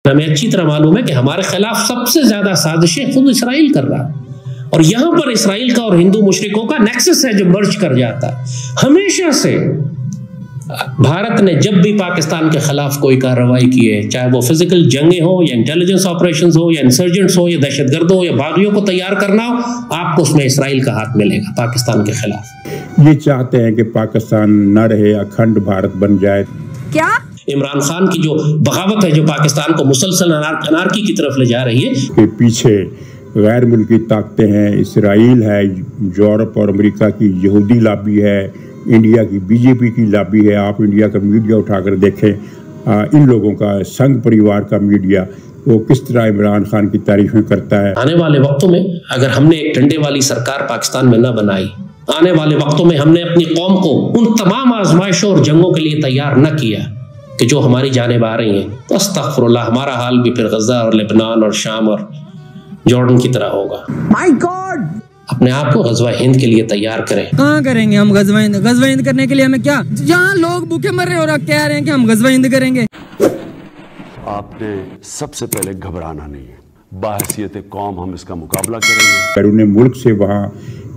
ہمیں اچھی طرح معلوم ہے کہ ہمارے خلاف سب سے زیادہ سازشیں خود اسرائیل کر رہا ہے، اور یہاں پر اسرائیل کا اور ہندو مشرکوں کا نیکسس ہے جو مرج کر جاتا ہے۔ ہمیشہ سے بھارت نے جب بھی پاکستان کے خلاف کوئی کارروائی کی ہے، چاہے وہ فزیکل جنگیں ہوں یا انٹیلیجنس آپریشنز ہو یا انسرجنٹس ہو یا دہشت گرد ہو یا باغیوں کو تیار کرنا ہو، آپ کو اس میں اسرائیل کا ہاتھ ملے گا پاکستان کے خلاف۔ یہ چاہتے ہیں کہ پاکستان نہ رہے، اکھنڈ بھارت بن جائے۔ کیا عمران خان کی جو بغاوت ہے جو پاکستان کو مسلسل انارکی کی طرف لے جا رہی ہے، کہ پیچھے غیر ملکی طاقتیں ہیں، اسرائیل ہے، یورپ اور امریکہ کی یہودی لابی ہے، انڈیا کی بی جے پی کی لابی ہے۔ آپ انڈیا کا میڈیا اٹھا کر دیکھیں، ان لوگوں کا سنگ پریوار کا میڈیا وہ کس طرح عمران خان کی تعریفیں کرتا ہے۔ آنے والے وقتوں میں اگر ہم نے ایک ڈنڈے والی سرکار پاکستان میں نہ بنائی، آنے والے وقتوں میں ہم نے اپنی قوم کو ان تمام آزمائشوں اور جنگوں کے لیے تیار نہ کیا کہ جو ہماری جانب آ رہی ہیں، تو استغفر اللہ، ہمارا حال بھی پھر غزہ اور لبنان اور شام اور جارڈن کی طرح ہوگا۔ مائی گاڈ، اپنے آپ کو غزوہ ہند کے لیے تیار کریں۔ کہاں کریں گے ہم غزوہ ہند؟ غزوہ ہند کرنے کے لیے ہمیں کیا، جہاں لوگ بھوکے مر رہے ہیں اور آپ کہہ رہے ہیں کہ ہم غزوہ ہند کریں گے۔ آپ نے سب سے پہلے گھبرانا نہیں ہے، باحثیت قوم ہم اس کا مقابلہ کریں گے۔ بیرون ملک سے وہاں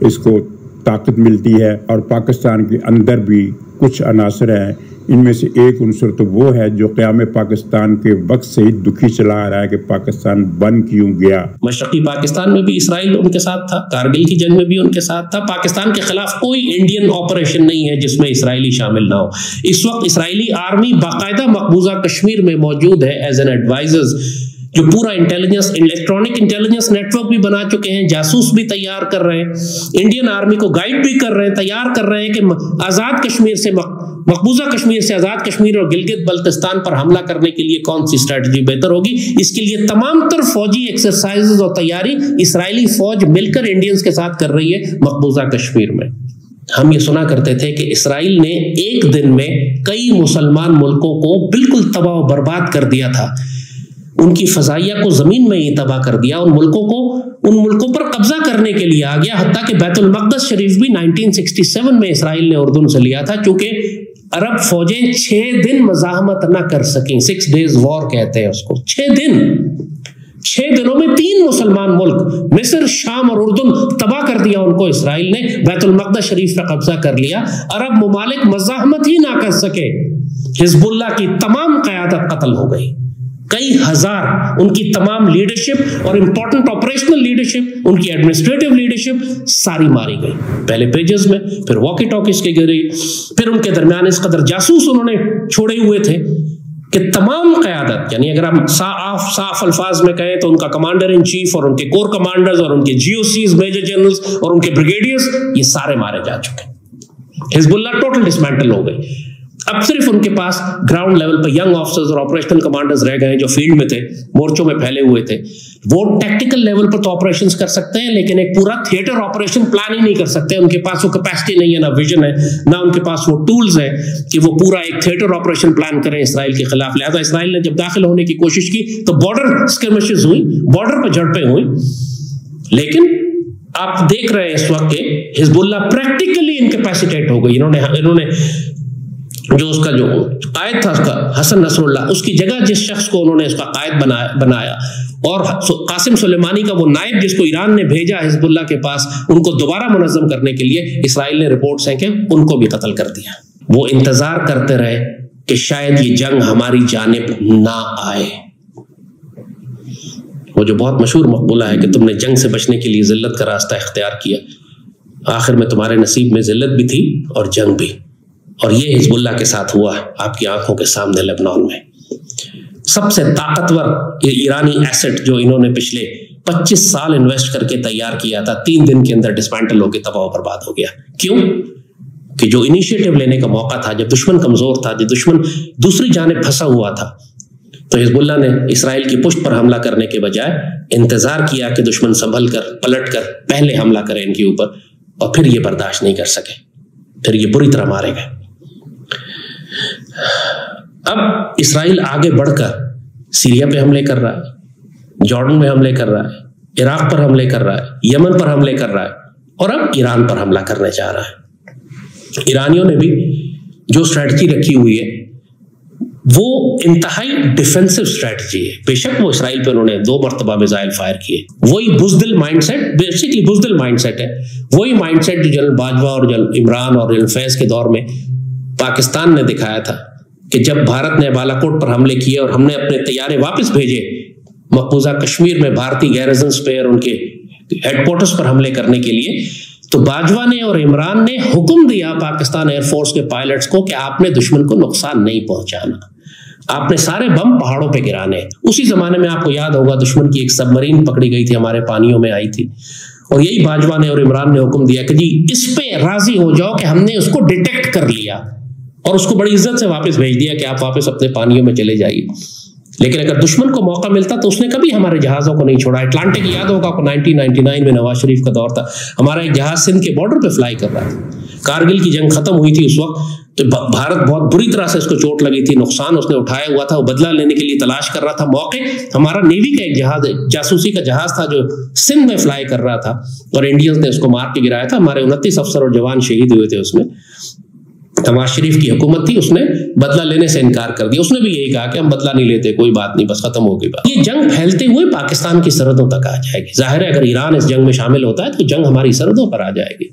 اس کو طاقت ملتی ہے، اور پاکستان کے اندر بھی کچھ عناصر ہیں، ان میں سے ایک عنصر تو وہ ہے جو قیام پاکستان کے وقت سے ہی دکھی چلا آ رہا ہے کہ پاکستان بن کیوں گیا۔ مشرقی پاکستان میں بھی اسرائیل ان کے ساتھ تھا، کارگل کی جنگ میں بھی ان کے ساتھ تھا۔ پاکستان کے خلاف کوئی انڈین آپریشن نہیں ہے جس میں اسرائیلی شامل نہ ہو۔ اس وقت اسرائیلی آرمی باقاعدہ مقبوضہ کشمیر میں موجود ہے ایز این ایڈوائزرز، جو پورا intelligence electronic intelligence network بھی بنا چکے ہیں، جاسوس بھی تیار کر رہے ہیں، انڈین آرمی کو گائیڈ بھی کر رہے ہیں، تیار کر رہے ہیں کہ آزاد کشمیر سے مقبوضہ کشمیر سے آزاد کشمیر اور گلگت بلتستان پر حملہ کرنے کے لیے کون سی اسٹریٹجی بہتر ہوگی۔ اس کے لیے تمام تر فوجی ایکسرسائزز اور تیاری اسرائیلی فوج مل کر انڈینز کے ساتھ کر رہی ہے مقبوضہ کشمیر میں۔ ہم یہ سنا کرتے تھے کہ اسرائیل نے ایک دن میں کئی مسلمان ملکوں کو بالکل تباہ و برباد کر دیا تھا، ان کی فضائیہ کو زمین میں ہی تباہ کر دیا، ان ملکوں پر قبضہ کرنے کے لیے آ گیا، حتیٰ کہ بیت المقدس شریف بھی 1967 میں اسرائیل نے اردن سے لیا تھا، چونکہ عرب فوجیں 6 دن مزاحمت نہ کر سکیں، 6 days war کہتے ہیں اس کو۔ 6 دنوں میں 3 مسلمان ملک مصر، شام اور اردن تباہ کر دیا ان کو اسرائیل نے، بیت المقدس شریف پہ قبضہ کر لیا۔ عرب ممالک مزاحمت ہی نہ کر سکے، حزب اللہ کی تمام قیادت قتل ہو گئی، کئی ہزار ان کی تمام لیڈرشپ اور امپورٹنٹ آپریشنل لیڈرشپ، ان کی ایڈمنسٹریٹو لیڈرشپ ساری ماری گئی، پہلے پیجز میں، پھر واکی ٹاکیز کے گری، پھر ان کے درمیان اس قدر جاسوس انہوں نے چھوڑے ہوئے تھے کہ تمام قیادت، یعنی اگر ہم صاف الفاظ میں کہیں تو ان کا کمانڈر ان چیف اور ان کے کور کمانڈرز اور ان کے جی او سیز، میجر جنرلز اور ان کے بریگیڈیئرز، یہ سارے مارے جا چکے۔ حزب اللہ ٹوٹل ڈسمینٹل ہو گئی۔ اب صرف ان کے پاس گراؤنڈ لیول پہ ینگ آفیسرز اور آپریشنل کمانڈرز رہ گئے جو فیلڈ میں تھے، مورچوں میں پھیلے ہوئے تھے۔ وہ ٹیکٹیکل لیول پر تو آپریشنز کر سکتے ہیں، لیکن ایک پورا تھیٹر آپریشن پلان ہی نہیں کر سکتے۔ ان کے پاس وہ کیپیسٹی نہیں ہے، نہ ویژن ہے، نہ ان کے پاس وہ ٹولز ہیں کہ وہ پورا ایک تھیٹر آپریشن پلان کریں اسرائیل کے خلاف۔ لہذا اسرائیل نے جب داخل ہونے کی کوشش کی تو بارڈر اسکرمشز ہوئی، بارڈر پہ جھڑپیں ہوئی، لیکن آپ دیکھ رہے ہیں اس وقت کہ حزب اللہ پریکٹیکلی انکیپیسیٹیٹ ہو گئی۔ انہوں نے جو اس کا جو قائد تھا اس کا حسن نصر اللہ، اس کی جگہ جس شخص کو انہوں نے اس کا قائد بنایا، اور قاسم سلیمانی کا وہ نائب جس کو ایران نے بھیجا حزب اللہ کے پاس ان کو دوبارہ منظم کرنے کے لیے، اسرائیل نے رپورٹس ہیں کہ ان کو بھی قتل کر دیا۔ وہ انتظار کرتے رہے کہ شاید یہ جنگ ہماری جانب نہ آئے۔ وہ جو بہت مشہور مقولہ ہے کہ تم نے جنگ سے بچنے کے لیے ذلت کا راستہ اختیار کیا، آخر میں تمہارے نصیب میں ذلت بھی تھی اور جنگ بھی، اور یہ حزب اللہ کے ساتھ ہوا ہے آپ کی آنکھوں کے سامنے لبنان میں۔ سب سے طاقتور ایرانی ایسٹ جو انہوں نے پچھلے 25 سال انویسٹ کر کے تیار کیا تھا، 3 دن کے اندر ڈسمینٹل ہو کے تباہ و برباد ہو گیا۔ کیوں؟ کہ جو انیشیٹو لینے کا موقع تھا، جب دشمن کمزور تھا، جب دشمن دوسری جانب پھنسا ہوا تھا، تو حزب اللہ نے اسرائیل کی پشت پر حملہ کرنے کے بجائے انتظار کیا کہ دشمن سنبھل کر پلٹ کر پہلے حملہ کرے ان کے اوپر، اور پھر یہ برداشت نہیں کر سکے، پھر یہ بری طرح مارے گئے۔ اب اسرائیل آگے بڑھ کر سیریا پہ حملے کر رہا ہے، جارڈن میں حملے کر رہا ہے، عراق پر حملے کر رہا ہے، یمن پر حملے کر رہا ہے، اور اب ایران پر حملہ کرنے جا رہا ہے۔ ایرانیوں نے بھی جو اسٹریٹجی رکھی ہوئی ہے وہ انتہائی ڈیفینسو اسٹریٹجی ہے. بے شک وہ اسرائیل پہ انہوں نے 2 مرتبہ میزائل فائر کیے. وہی بزدل مائنڈ سیٹ، بیسکلی بزدل مائنڈ سیٹ ہے. وہی مائنڈ سیٹ جو جنرل باجوہ اور جنرل عمران اور جنرل فیض کے دور میں پاکستان نے دکھایا تھا کہ جب بھارت نے بالا کوٹ پر حملے کیے اور ہم نے اپنے طیارے واپس بھیجے مقبوضہ کشمیر میں بھارتی گیرزنز پہ اور ان کے ہیڈ کوارٹرز پر حملے کرنے کے لیے، تو باجوہ نے اور عمران نے حکم دیا پاکستان ایئر فورس کے پائلٹس کو کہ آپ نے دشمن کو نقصان نہیں پہنچانا، آپ نے سارے بم پہاڑوں پہ گرانے. اسی زمانے میں آپ کو یاد ہوگا دشمن کی ایک سب مرین پکڑی گئی تھی، ہمارے پانیوں میں آئی تھی، اور یہی باجوہ نے اور عمران نے حکم دیا کہ جی اس پہ راضی ہو جاؤ کہ ہم نے اس کو ڈیٹیکٹ کر لیا، اور اس کو بڑی عزت سے واپس بھیج دیا کہ آپ واپس اپنے پانیوں میں چلے جائیے. لیکن اگر دشمن کو موقع ملتا تو اس نے کبھی ہمارے جہازوں کو نہیں چھوڑا. اٹلانٹک یاد ہوگا کو 1999 میں نواز شریف کا دور تھا، ہمارا ایک جہاز سندھ کے بارڈر پہ فلائی کر رہا تھا. کارگل کی جنگ ختم ہوئی تھی اس وقت، تو بھارت بہت بری طرح سے اس کو چوٹ لگی تھی، نقصان اس نے اٹھایا ہوا تھا، وہ بدلہ لینے کے لیے تلاش کر رہا تھا موقع. ہمارا نیوی کا ایک جہاز جاسوسی کا جہاز تھا جو سندھ میں فلائی کر رہا تھا، اور انڈینز نے اس کو مار کے گرایا تھا. ہمارے 29 افسر اور جوان شہید ہوئے تھے اس میں. نواز شریف کی حکومت تھی، اس نے بدلہ لینے سے انکار کر دیا. اس نے بھی یہی کہا کہ ہم بدلہ نہیں لیتے، کوئی بات نہیں، بس ختم ہو گئی بات. یہ جنگ پھیلتے ہوئے پاکستان کی سرحدوں تک آ جائے گی. ظاہر ہے اگر ایران اس جنگ میں شامل ہوتا ہے تو جنگ ہماری سرحدوں پر آ جائے گی.